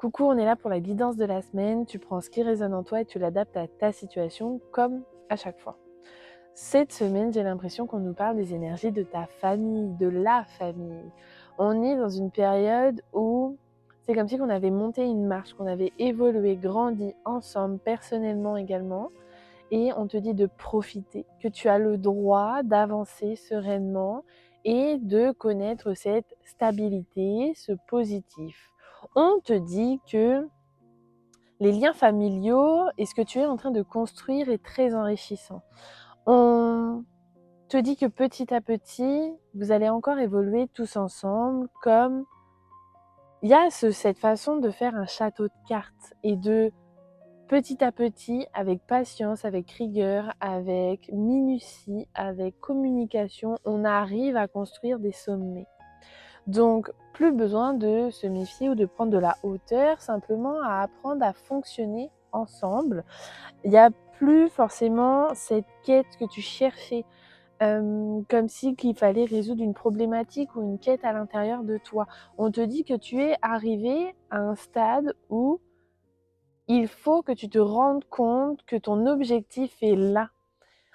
Coucou, on est là pour la guidance de la semaine. Tu prends ce qui résonne en toi et tu l'adaptes à ta situation comme à chaque fois. Cette semaine, j'ai l'impression qu'on nous parle des énergies de ta famille, de la famille. On est dans une période où c'est comme si on avait monté une marche, qu'on avait évolué, grandi ensemble, personnellement également. Et on te dit de profiter, que tu as le droit d'avancer sereinement et de connaître cette stabilité, ce positif. On te dit que les liens familiaux et ce que tu es en train de construire est très enrichissant. On te dit que petit à petit, vous allez encore évoluer tous ensemble, comme il y a cette façon de faire un château de cartes et de petit à petit, avec patience, avec rigueur, avec minutie, avec communication, on arrive à construire des sommets. Donc, plus besoin de se méfier ou de prendre de la hauteur, simplement à apprendre à fonctionner ensemble. Il n'y a plus forcément cette quête que tu cherchais, comme si qu'il fallait résoudre une problématique ou une quête à l'intérieur de toi. On te dit que tu es arrivé à un stade où il faut que tu te rendes compte que ton objectif est là.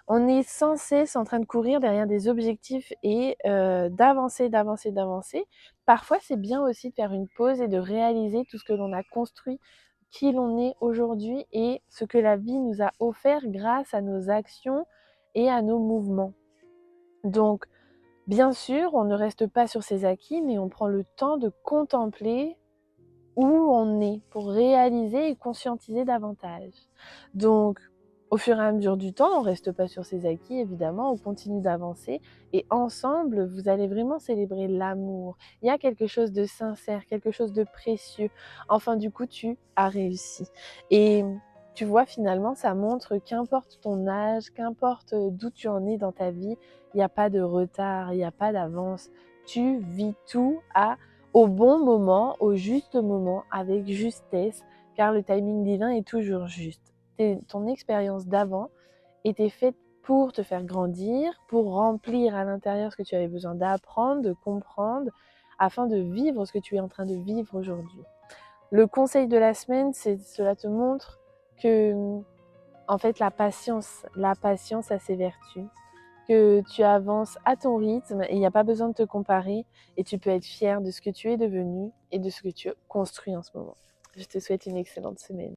On est sans cesse en train de courir derrière des objectifs et d'avancer, d'avancer, d'avancer. Parfois, c'est bien aussi de faire une pause et de réaliser tout ce que l'on a construit, qui l'on est aujourd'hui et ce que la vie nous a offert grâce à nos actions et à nos mouvements. Donc, bien sûr, on ne reste pas sur ses acquis, mais on prend le temps de contempler où on est pour réaliser et conscientiser davantage. Donc, au fur et à mesure du temps, on ne reste pas sur ses acquis, évidemment, on continue d'avancer et ensemble, vous allez vraiment célébrer l'amour. Il y a quelque chose de sincère, quelque chose de précieux. Enfin, du coup, tu as réussi. Et tu vois, finalement, ça montre qu'importe ton âge, qu'importe d'où tu en es dans ta vie, il n'y a pas de retard, il n'y a pas d'avance. Tu vis tout au bon moment, au juste moment, avec justesse, car le timing divin est toujours juste. Ton expérience d'avant était faite pour te faire grandir, pour remplir à l'intérieur ce que tu avais besoin d'apprendre, de comprendre, afin de vivre ce que tu es en train de vivre aujourd'hui. Le conseil de la semaine, cela te montre que, en fait, la patience a ses vertus, que tu avances à ton rythme et il n'y a pas besoin de te comparer et tu peux être fier de ce que tu es devenu et de ce que tu construis en ce moment. Je te souhaite une excellente semaine.